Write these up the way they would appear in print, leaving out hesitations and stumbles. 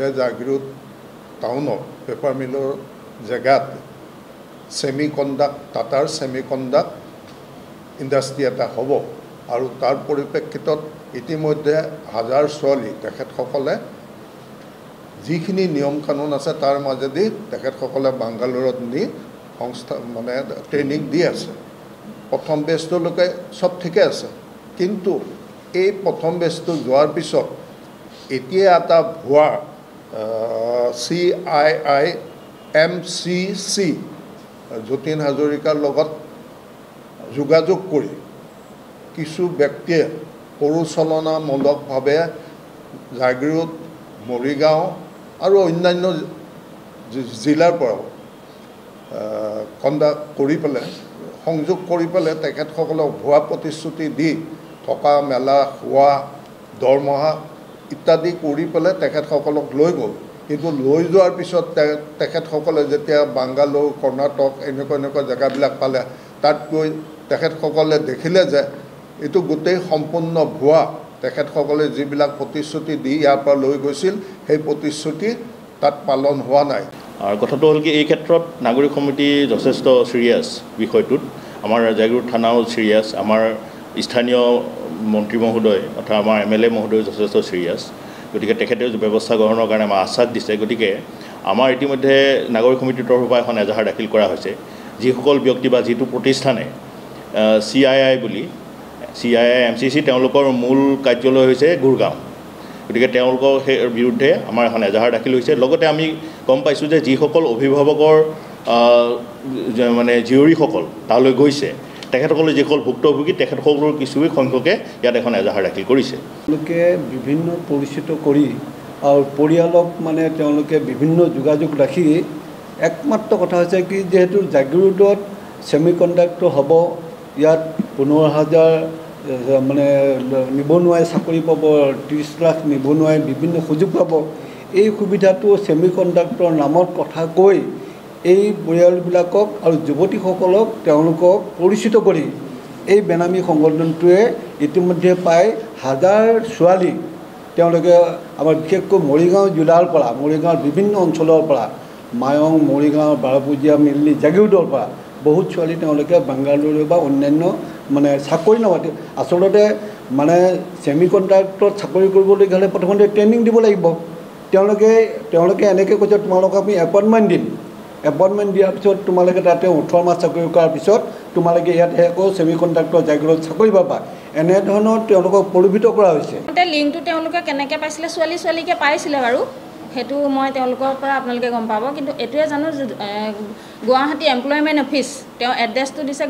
যে জাগিৰোড টাউনৰ পেপাৰ মিলৰ জেগাত টাটাৰ ছেমিকণ্ডাক্ট ইণ্ডাষ্ট্ৰী এটা হ'ব আৰু তাৰ পৰিপ্ৰেক্ষিতত ইতিমধ্যে হাজাৰ ছোৱালী তেখেতসকলে যিখিনি নিয়ম কানুন আছে তাৰ মাজেদি তেখেতসকলে বাংগালোৰত নি ট্ৰেইনিং দি আছে। প্ৰথম বেচটোলৈকে চব ঠিকে আছে, কিন্তু এই প্ৰথম বেচটো যোৱাৰ পিছত এতিয়া এটা ভুৱা CIIMCC যতীন হাজৰিকাৰ লগত যোগাযোগ কৰি কিছু ব্যক্তিয়ে প্ৰৰোচনামূলকভাৱে জাগিৰোড, মৰিগাঁও আৰু অন্যান্য জিলাৰ পৰাও কণ্ডাক্ট কৰি পেলাই সংযোগ কৰি পেলাই তেখেতসকলক ভুৱা প্ৰতিশ্ৰুতি দি থকা মেলা, খোৱা, দৰমহা ইত্যাদি কৰি পেলাই তেখেতসকলক লৈ গ'ল। কিন্তু লৈ যোৱাৰ পিছত তেখেতসকলে যেতিয়া বাংগালোৰ, কৰ্ণাটক এনেকুৱা জেগাবিলাক পালে, তাত গৈ তেখেতসকলে দেখিলে যে এইটো গোটেই সম্পূৰ্ণ ভুৱা। তেখেতসকলে যিবিলাক প্ৰতিশ্ৰুতি দি ইয়াৰ পৰা লৈ গৈছিল সেই প্ৰতিশ্ৰুতি তাত পালন হোৱা নাই। আৰু কথাটো হ'ল কি, এই ক্ষেত্ৰত নাগৰিক সমিতি যথেষ্ট চিৰিয়াছ বিষয়টোত। আমাৰ জাগিৰোড থানাও চিৰিয়াছ, আমাৰ স্থানীয় মন্ত্ৰী মহোদয় অৰ্থাৎ আমাৰ MLA মহোদয় যথেষ্ট চিৰিয়াছ। গতিকে তেখেতেও ব্যৱস্থা গ্ৰহণৰ কাৰণে আমাৰ আশ্বাস দিছে। গতিকে আমাৰ ইতিমধ্যে নাগৰিক সমিতিৰ তৰফৰ পৰা এখন এজাহাৰ দাখিল কৰা হৈছে। যিসকল ব্যক্তি বা যিটো প্ৰতিষ্ঠানে CIIMCC তেওঁলোকৰ মূল কাৰ্যালয় হৈছে গুৰগাঁও, গতিকে তেওঁলোকৰ সেই বিৰুদ্ধে আমাৰ এখন এজাহাৰ দাখিল হৈছে। লগতে আমি গম পাইছোঁ যে যিসকল অভিভাৱকৰ জীয়ৰীসকল তালৈ গৈছে, তেখেতসকলে যিসকল ভুক্তভোগী তেখেতসকলৰ কিছু সংখ্যকে ইয়াত এখন এজাহাৰ দাখিল কৰিছে। তেওঁলোকে বিভিন্ন পৰিচিত কৰি আৰু পৰিয়ালক তেওঁলোকে বিভিন্ন যোগাযোগ ৰাখি একমাত্ৰ কথা হৈছে কি, যিহেতু জাগিৰোডত ছেমিকণ্ডাক্টৰ হ'ব, ইয়াত 15,000 নিবনুৱাই চাকৰি পাব, 30 লাখ নিবনুৱাই বিভিন্ন সুযোগ পাব। এই সুবিধাটো ছেমিকণ্ডাক্টৰ নামত কথা কৈ এই পৰিয়ালবিলাকক আৰু যুৱতীসকলক তেওঁলোকক পৰিচিত কৰি এই বেনামী সংগঠনটোৱে ইতিমধ্যে প্ৰায় হাজাৰ ছোৱালী তেওঁলোকে আমাৰ বিশেষকৈ মৰিগাঁও জিলাৰ পৰা, মৰিগাঁৱৰ বিভিন্ন অঞ্চলৰ পৰা, মায়ং, মৰিগাঁও, বাৰপুজীয়া, মিল্লি, জাগিৰোডৰ পৰা বহুত ছোৱালী তেওঁলোকে বাংগালুৰু বা অন্যান্য চাকৰি নাপাতে। আচলতে ছেমিকণ্ডাক্টৰত চাকৰি কৰিবলৈ হ'লে প্ৰথমতে ট্ৰেইনিং দিব লাগিব। তেওঁলোকে এনেকৈ কৈছে, তোমালোকক আমি এপইণ্টমেণ্ট দিম, এপইণ্টমেণ্ট দিয়াৰ পিছত তোমালোকে তাতে 18 মাহ চাকৰি কৰাৰ পিছত তোমালোকে ইয়াতহে আকৌ ছেমিকণ্ডাক্টৰ জাগিৰোডত চাকৰি পাবা। এনেধৰণৰ তেওঁলোকক প্ৰলোভিত কৰা হৈছে। লিংকটো তেওঁলোকে কেনেকৈ পাইছিলে, ছোৱালীকে পাইছিলে বাৰু, সেইটো মই তেওঁলোকৰ পৰা আপোনালোকে গম পাব। কিন্তু এইটোৱে জানো যে গুৱাহাটী এমপ্লয়মেণ্ট অফিচ, তেওঁ এড্ৰেছটো দিছে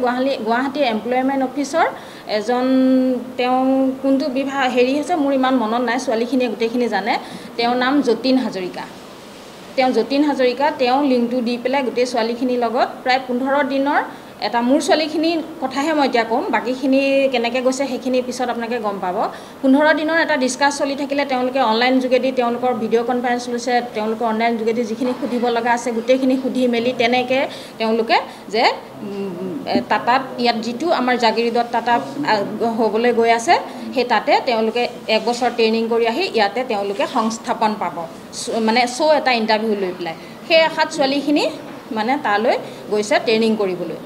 গুৱাহাটী এমপ্লয়মেণ্ট অফিচৰ এজন, তেওঁ কোনটো বিভাগ হৈছে মোৰ ইমান মনত নাই, ছোৱালীখিনিয়ে গোটেইখিনি জানে। তেওঁৰ নাম যতীন হাজৰিকা। তেওঁ লিংকটো দি পেলাই গোটেই ছোৱালীখিনিৰ লগত প্ৰায় 15 দিনৰ এটা, মোৰ ছোৱালীখিনিৰ কথাহে মই এতিয়া ক'ম, বাকীখিনি কেনেকৈ গৈছে সেইখিনি পিছত আপোনালোকে গম পাব। 15 দিনৰ এটা ডিছকাছ চলি থাকিলে তেওঁলোকে অনলাইন যোগেদি তেওঁলোকৰ ভিডিঅ' কনফাৰেঞ্চ লৈছে, তেওঁলোকৰ অনলাইন যোগেদি যিখিনি সুধিব লগা আছে গোটেইখিনি সুধি মেলি তেনেকৈ তেওঁলোকে যে টাটাত, ইয়াত যিটো আমাৰ জাগিৰোডত টাটা হ'বলৈ গৈ আছে, সেই তাতে তেওঁলোকে 1 বছৰ ট্ৰেইনিং কৰি আহি ইয়াতে তেওঁলোকে সংস্থাপন পাব, এটা ইণ্টাৰভিউ লৈ পেলাই। সেই আশাত ছোৱালীখিনি তালৈ গৈছে ট্ৰেইনিং কৰিবলৈ।